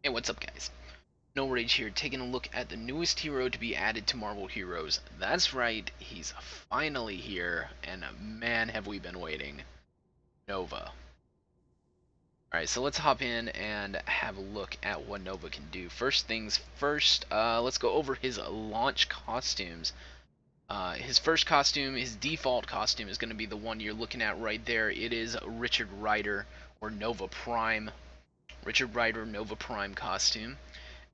Hey, what's up, guys? NullRage here, taking a look at the newest hero to be added to Marvel Heroes. That's right, he's finally here, and man, have we been waiting. Nova. Alright, so let's hop in and have a look at what Nova can do. First things first, let's go over his launch costumes. His first costume, his default costume, is going to be the one you're looking at right there. It is Richard Rider, or Nova Prime. Richard Rider Nova Prime costume.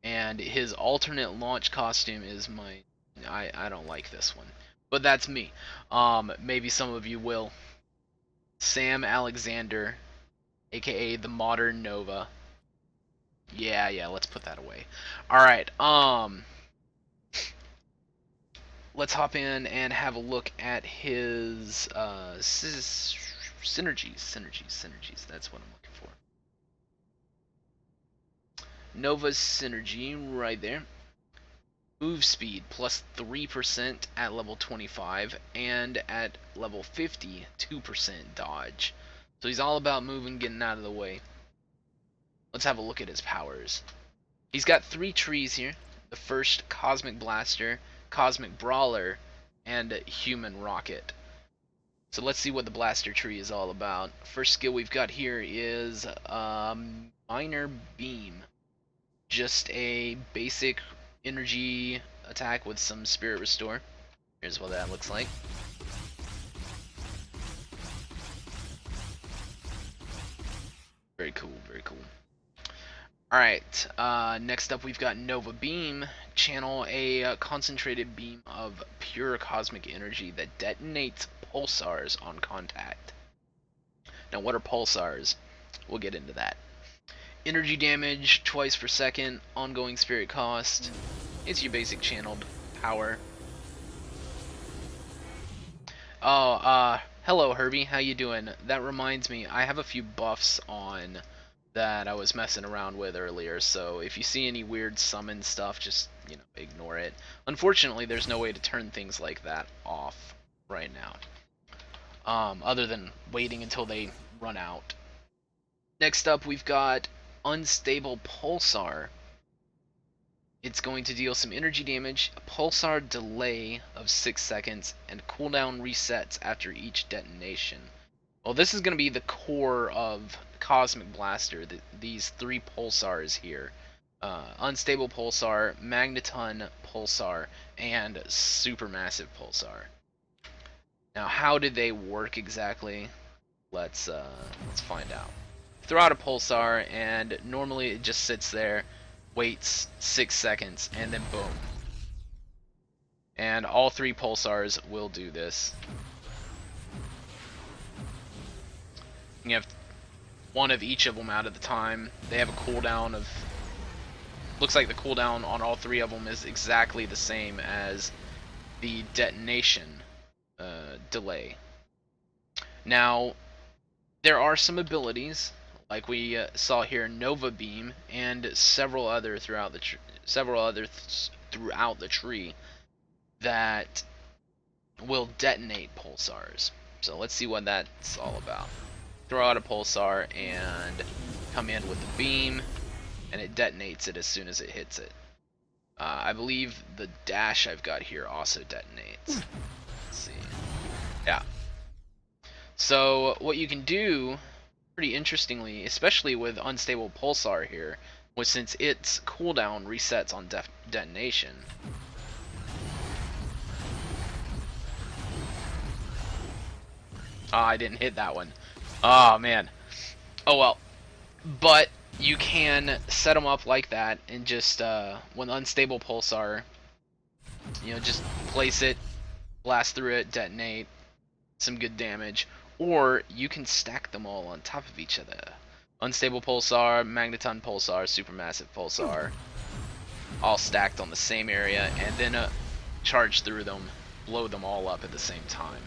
And his alternate launch costume is I don't like this one, but that's me. Maybe some of you will. Sam Alexander, aka the Modern Nova. Yeah, let's put that away. All right. Let's hop in and have a look at his synergies. That's what I'm looking for. Nova's synergy right there. Move speed plus 3% at level 25, and at level 50, 2% dodge. So he's all about moving, getting out of the way. Let's have a look at his powers. He's got 3 trees here. The first, Cosmic Blaster, Cosmic Brawler, and Human Rocket. So let's see what the Blaster tree is all about. First skill we've got here is Minor Beam. Just a basic energy attack with some Spirit Restore. Here's what that looks like. Very cool, very cool. Alright, next up we've got Nova Beam. Channel a concentrated beam of pure cosmic energy that detonates pulsars on contact. Now, what are pulsars? We'll get into that. Energy damage twice per second, ongoing spirit cost. It's your basic channeled power. Oh, hello Herbie, how you doing? That reminds me, I have a few buffs on that I was messing around with earlier, so if you see any weird summon stuff, just, ignore it. Unfortunately, there's no way to turn things like that off right now. Other than waiting until they run out. Next up, we've got Unstable Pulsar. It's going to deal some energy damage, a pulsar delay of 6 seconds, and cooldown resets after each detonation. Well, this is going to be the core of Cosmic Blaster, these 3 pulsars here. Unstable Pulsar, Magneton Pulsar, and Supermassive Pulsar. Now, how did they work exactly? Let's find out. Throw out a pulsar, and normally it just sits there, waits 6 seconds, and then boom. And all 3 pulsars will do this. You have one of each of them out at the time. They have a cooldown of... Looks like the cooldown on all 3 of them is exactly the same as the detonation delay. Now, there are some abilities, like we saw here, Nova Beam, and several other throughout the tree that will detonate pulsars. So let's see what that's all about. Throw out a pulsar and come in with the beam, and it detonates it as soon as it hits it. I believe the dash I've got here also detonates. Let's see. Yeah. So what you can do, pretty interestingly, especially with Unstable Pulsar here, was since its cooldown resets on detonation. I didn't hit that one. Oh man. Oh well. But you can set them up like that and just, when Unstable Pulsar, just place it, blast through it, detonate, some good damage. Or you can stack them all on top of each other. Unstable Pulsar, Magneton Pulsar, Supermassive Pulsar, all stacked on the same area, and then charge through them, blow them all up at the same time.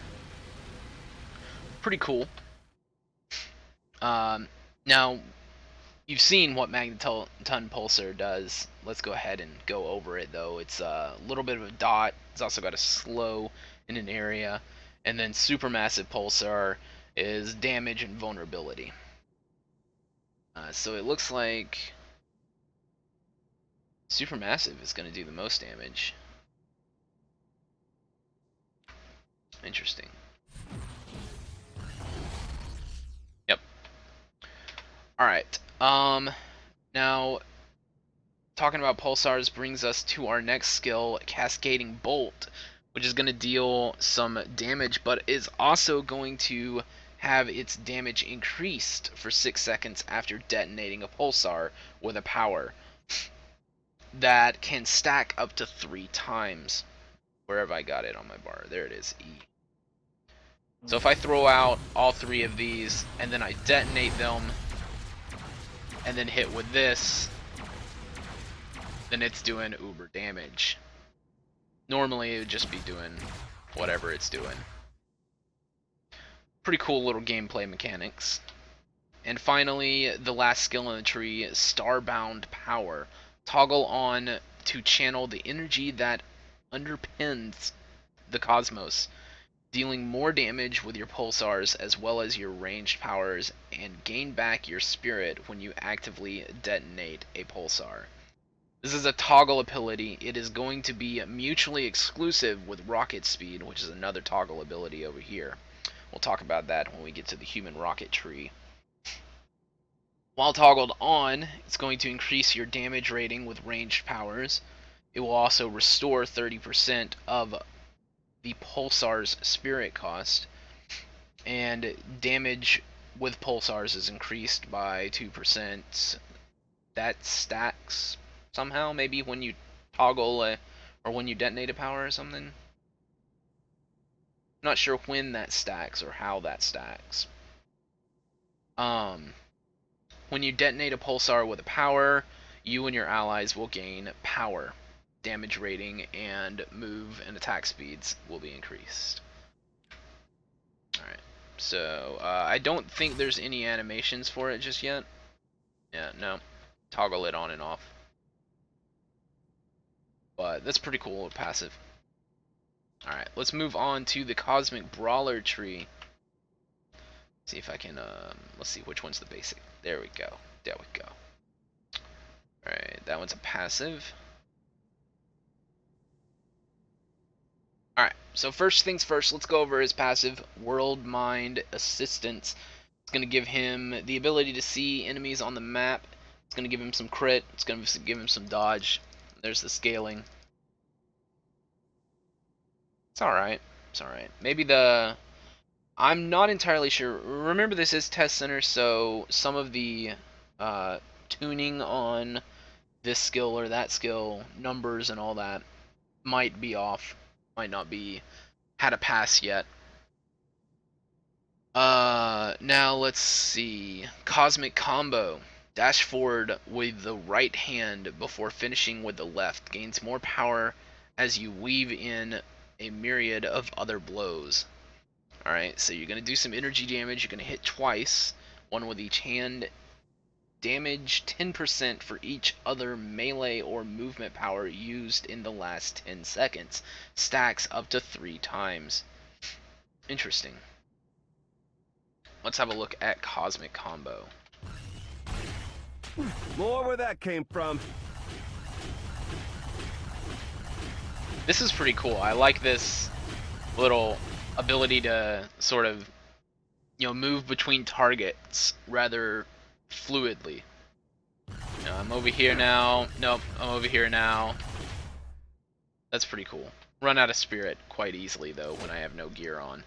Pretty cool. Now, you've seen what Magneton Pulsar does. Let's go ahead and go over it, though. It's a little bit of a dot. It's also got a slow in an area. And then Supermassive Pulsar is damage and vulnerability. So it looks like Supermassive is going to do the most damage. Interesting. Yep. Alright. Now, talking about pulsars brings us to our next skill, Cascading Bolt, which is going to deal some damage, but is also going to have its damage increased for 6 seconds after detonating a pulsar with a power that can stack up to 3 times. Where have I got it on my bar? There it is, E. So if I throw out all 3 of these, and then I detonate them, and then hit with this, then it's doing uber damage. Normally it would just be doing whatever it's doing. Pretty cool little gameplay mechanics. And finally, the last skill in the tree, Starbound Power. Toggle on to channel the energy that underpins the cosmos, dealing more damage with your pulsars as well as your ranged powers, and gain back your spirit when you actively detonate a pulsar. This is a toggle ability. It is going to be mutually exclusive with rocket speed, which is another toggle ability over here. We'll talk about that when we get to the human rocket tree. While toggled on, it's going to increase your damage rating with ranged powers. It will also restore 30% of the pulsar's spirit cost, and damage with pulsars is increased by 2%. That stacks somehow, maybe when you toggle or when you detonate a power or something. Not sure when that stacks or how that stacks. When you detonate a pulsar with a power, you and your allies will gain power. Damage rating and move and attack speeds will be increased. Alright, so I don't think there's any animations for it just yet. Yeah, no. Toggle it on and off. But that's pretty cool, passive. Alright, let's move on to the Cosmic Brawler tree. See if I can, let's see which one's the basic. There we go. There we go. Alright, that one's a passive. Alright, so first things first, let's go over his passive, World Mind Assistance. It's going to give him the ability to see enemies on the map. It's going to give him some crit. It's going to give him some dodge. There's the scaling. It's alright. It's alright. Maybe the... I'm not entirely sure. Remember, this is Test Center, so some of the tuning on this skill or that skill, numbers and all that, might be off. Might not be had a pass yet. Now let's see. Cosmic Combo. Dash forward with the right hand before finishing with the left. Gains more power as you weave in a myriad of other blows. Alright, so you're going to do some energy damage. You're going to hit twice, one with each hand. Damage 10% for each other melee or movement power used in the last 10 seconds. Stacks up to 3 times. Interesting. Let's have a look at Cosmic Combo. More where that came from. This is pretty cool. I like this little ability to sort of, move between targets rather fluidly. I'm over here now. Nope, I'm over here now. That's pretty cool. Run out of spirit quite easily, though, when I have no gear on.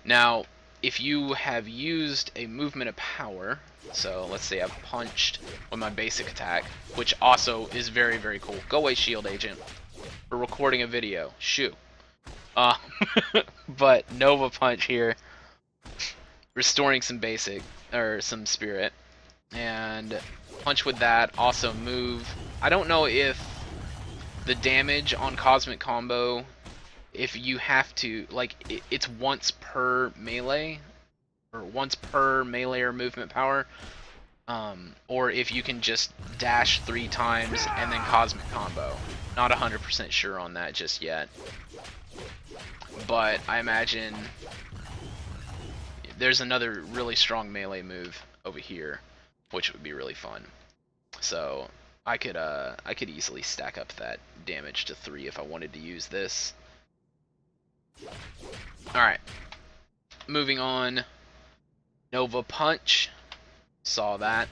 Now, if you have used a movement of power, so let's say I've punched with my basic attack, which also is very, very cool. Go away, shield agent. We're recording a video. Shoo. But Nova Punch here, restoring some basic, or some spirit, and punch with that, also move. I don't know if the damage on Cosmic Combo, if you have to, like, it's once per melee, or once per melee or movement power, or if you can just dash 3 times and then Cosmic Combo. Not 100% sure on that just yet. But I imagine there's another really strong melee move over here, which would be really fun. So I could easily stack up that damage to 3 if I wanted to use this. Alright. Moving on. Nova Punch. Saw that.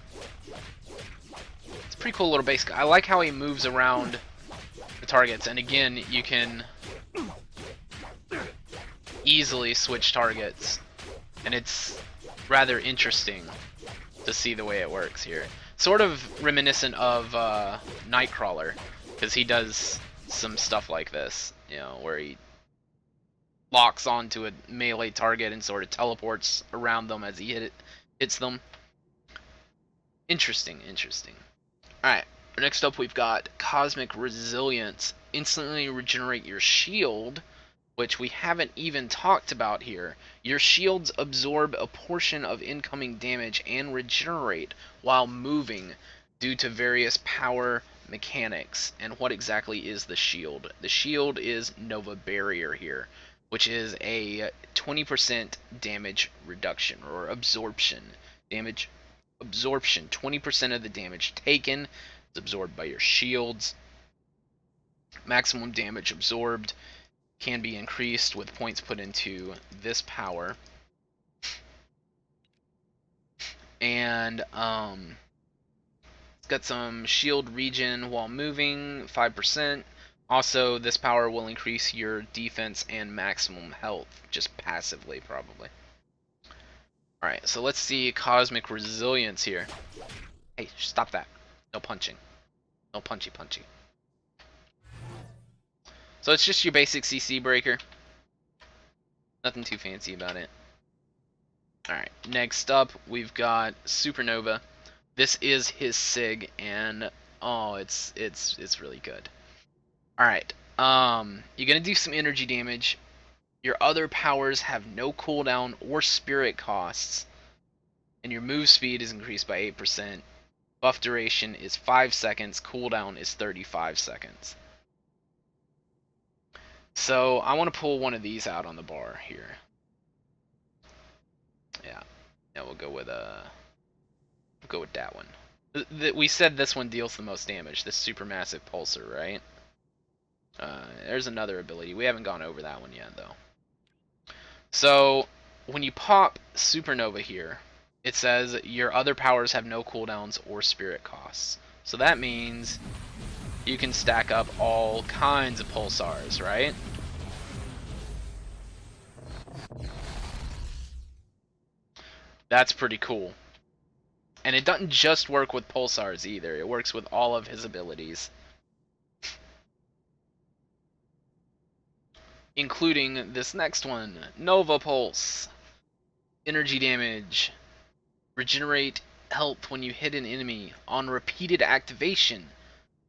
It's a pretty cool little base. I like how he moves around the targets, and again, you can easily switch targets, and it's rather interesting to see the way it works here. Sort of reminiscent of Nightcrawler, because he does some stuff like this, you know, where he locks onto a melee target and sort of teleports around them as he hits them. Interesting, interesting. Alright, next up we've got Cosmic Resilience. Instantly regenerate your shield, which we haven't even talked about here. Your shields absorb a portion of incoming damage and regenerate while moving due to various power mechanics. And what exactly is the shield? The shield is Nova Barrier here, which is a 20% damage reduction or absorption. Damage absorption, 20% of the damage taken is absorbed by your shields. Maximum damage absorbed can be increased with points put into this power. And it's got some shield regen while moving, 5%. Also, this power will increase your defense and maximum health, just passively probably. Alright, so let's see Cosmic Resilience here. Hey, stop that. No punching. No punchy punchy. So it's just your basic CC breaker. Nothing too fancy about it. Alright, next up we've got Supernova. This is his SIG, and oh, it's really good. Alright, you're gonna do some energy damage. Your other powers have no cooldown or spirit costs, and your move speed is increased by 8%. Buff duration is 5 seconds, cooldown is 35 seconds. So I want to pull one of these out on the bar here. Yeah, we'll go with that one. We said this one deals the most damage. This supermassive pulsar, right? There's another ability. We haven't gone over that one yet, though. So when you pop Supernova here, it says your other powers have no cooldowns or spirit costs. So that means you can stack up all kinds of pulsars, right? That's pretty cool. And it doesn't just work with pulsars either. It works with all of his abilities, including this next one, Nova Pulse. Energy damage. Regenerate health when you hit an enemy on repeated activation.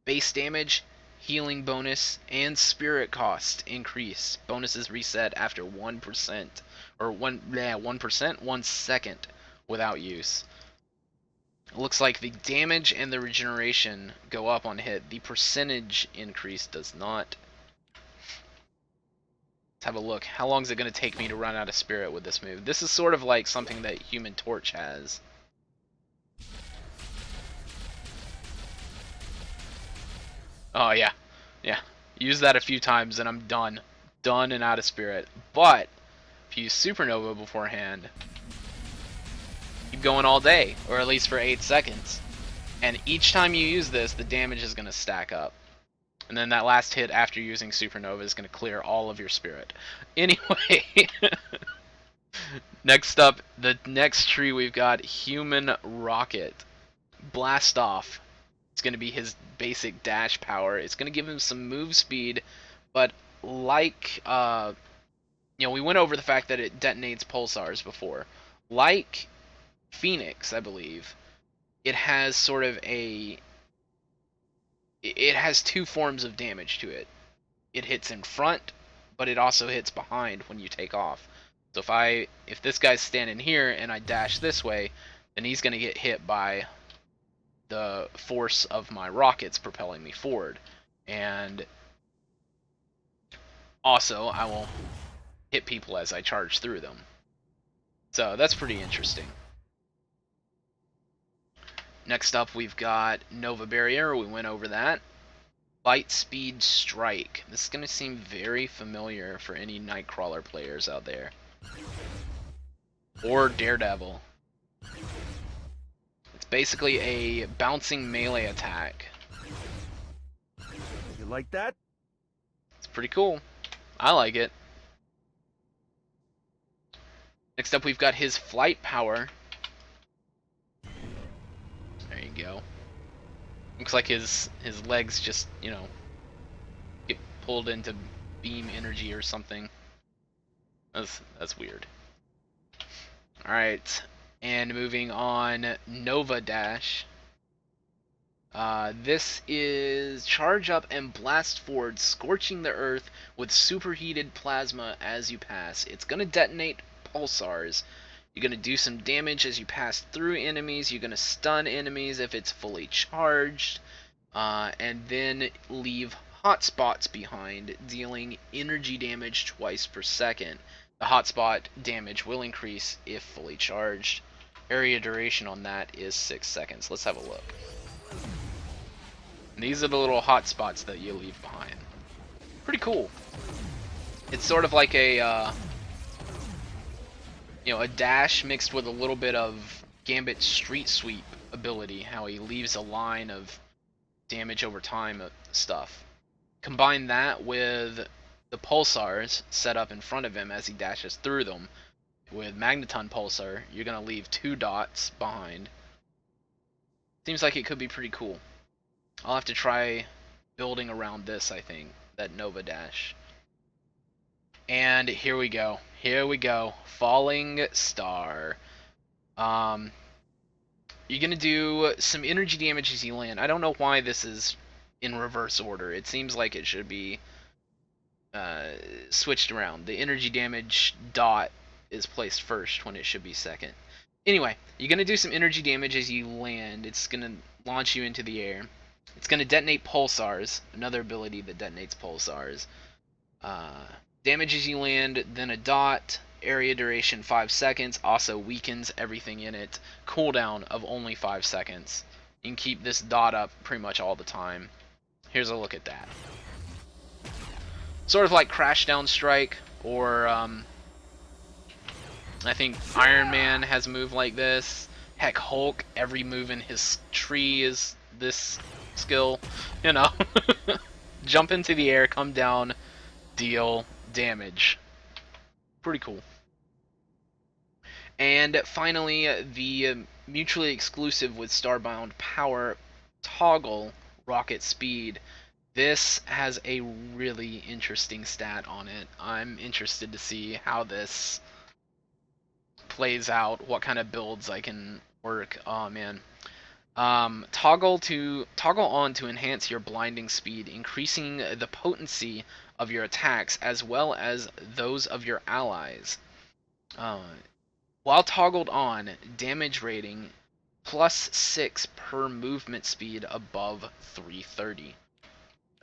Base damage, healing bonus, and spirit cost increase. Bonuses reset after 1%, or 1%, 1 second without use. It looks like the damage and the regeneration go up on hit. The percentage increase does not. Let's have a look. How long is it going to take me to run out of spirit with this move? This is sort of like something that Human Torch has. Oh, yeah. Yeah. Use that a few times and I'm done. Done and out of spirit. But, if you use Supernova beforehand, keep going all day, or at least for 8 seconds. And each time you use this, the damage is going to stack up. And then that last hit after using Supernova is going to clear all of your spirit. Anyway, next up, the next tree we've got Human Rocket. Blast Off. It's going to be his basic dash power. It's going to give him some move speed, but like, we went over the fact that it detonates pulsars before. Like Phoenix, I believe, it has sort of it has two forms of damage to it. It hits in front, but it also hits behind when you take off. So if this guy's standing here and I dash this way, then he's going to get hit by the force of my rockets propelling me forward. And also, I won't hit people as I charge through them. So that's pretty interesting. Next up, we've got Nova Barrier. We went over that. Light Speed Strike. This is going to seem very familiar for any Nightcrawler players out there. Or Daredevil. It's basically a bouncing melee attack. You like that? It's pretty cool. I like it. Next up, we've got his Flight Power. There you go. Looks like his legs just, you know, get pulled into beam energy or something. That's weird. Alright, and moving on, Nova Dash. This is charge up and blast forward, scorching the earth with superheated plasma as you pass. It's going to detonate pulsars. You're going to do some damage as you pass through enemies. You're going to stun enemies if it's fully charged. And then leave hotspots behind, dealing energy damage twice per second. The hotspot damage will increase if fully charged. Area duration on that is 6 seconds. Let's have a look. And these are the little hotspots that you leave behind. Pretty cool. It's sort of like a, you know, a dash mixed with a little bit of Gambit's Street Sweep ability, how he leaves a line of damage over time stuff. Combine that with the pulsars set up in front of him as he dashes through them. With Magneton Pulsar, you're going to leave 2 dots behind. Seems like it could be pretty cool. I'll have to try building around this, I think, that Nova Dash. And here we go. Here we go. Falling Star. You're going to do some energy damage as you land. I don't know why this is in reverse order. It seems like it should be switched around. The energy damage dot is placed first when it should be second. Anyway, you're going to do some energy damage as you land. It's going to launch you into the air. It's going to detonate pulsars, another ability that detonates pulsars. Damage as you land, then a dot. Area duration 5 seconds, also weakens everything in it. Cooldown of only 5 seconds. You can keep this dot up pretty much all the time. Here's a look at that. Sort of like Crashdown Strike, or I think Iron Man has a move like this. Heck, Hulk, every move in his tree is this skill, you know. Jump into the air, come down, deal damage. Pretty cool. And finally, the mutually exclusive with Starbound Power Toggle Rocket Speed. This has a really interesting stat on it. I'm interested to see how this plays out, what kind of builds I can work. Oh man. Toggle on to enhance your blinding speed, increasing the potency of your attacks as well as those of your allies. While toggled on, damage rating +6 per movement speed above 330.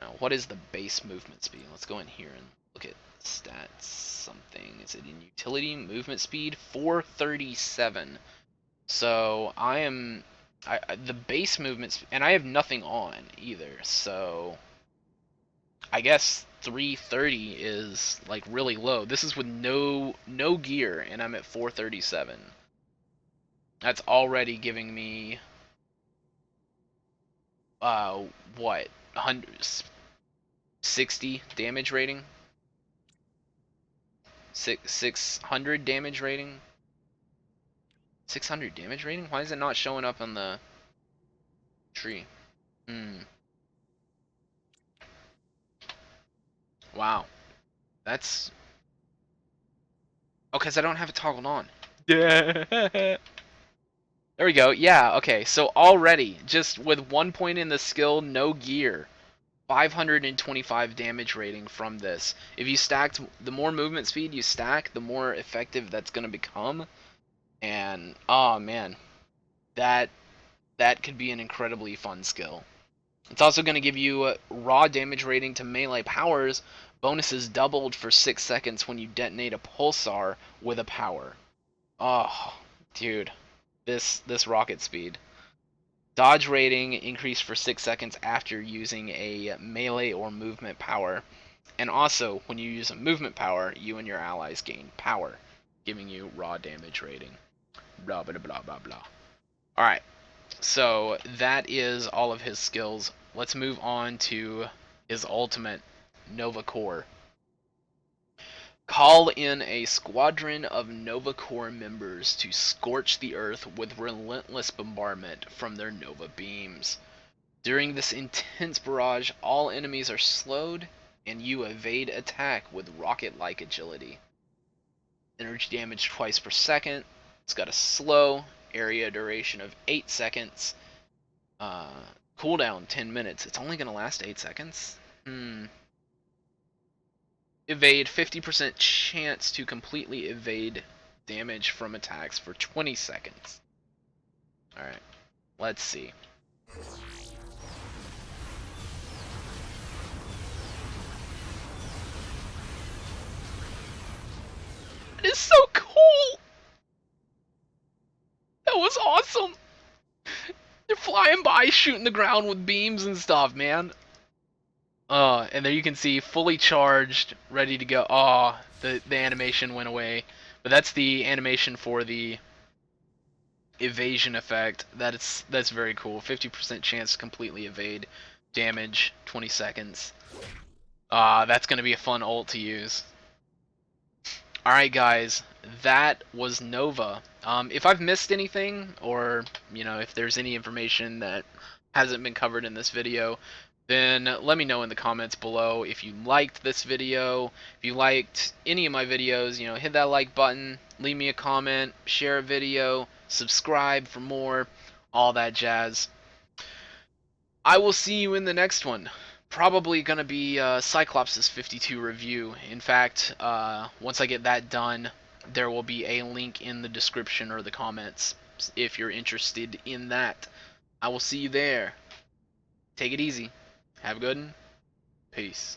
Now, what is the base movement speed? Let's go in here and look at stats. Something. Is it in utility? Movement speed 437. So the base movement, and I have nothing on either. So I guess 330 is like really low. This is with no gear, and I'm at 437. That's already giving me what, 160 damage rating, 600 damage rating, 600 damage rating. Why is it not showing up on the tree? Wow, that's oh, because I don't have it toggled on. Yeah. There we go. Yeah, okay. So already, just with 1 point in the skill, no gear, 525 damage rating from this. If you stacked, the more movement speed you stack, the more effective that's going to become. And, oh man, that could be an incredibly fun skill. It's also going to give you raw damage rating to melee powers, bonuses doubled for 6 seconds when you detonate a pulsar with a power. Oh, dude. This rocket speed. Dodge rating increased for 6 seconds after using a melee or movement power. And also, when you use a movement power, you and your allies gain power, giving you raw damage rating. Blah, blah, blah, blah, blah. Alright, so that is all of his skills. Let's move on to his ultimate, Nova Corps. Call in a squadron of Nova Corps members to scorch the Earth with relentless bombardment from their Nova beams. During this intense barrage, all enemies are slowed, and you evade attack with rocket-like agility. Energy damage twice per second. It's got a slow area duration of 8 seconds. Cooldown 10 minutes. It's only going to last 8 seconds? Evade 50% chance to completely evade damage from attacks for 20 seconds. Alright, let's see. That is so cool! That was awesome! They're flying by, shooting the ground with beams and stuff, man. And there you can see fully charged, ready to go. The animation went away. But that's the animation for the evasion effect. That's very cool. 50% chance to completely evade damage, 20 seconds. That's going to be a fun ult to use. Alright guys, that was Nova. If I've missed anything, or if there's any information that hasn't been covered in this video, then let me know in the comments below. If you liked this video, if you liked any of my videos, hit that like button, leave me a comment, share a video, subscribe for more, all that jazz. I will see you in the next one. Probably going to be Cyclops' 52 review. In fact, once I get that done, there will be a link in the description or the comments if you're interested in that. I will see you there. Take it easy. Have a good one. Peace.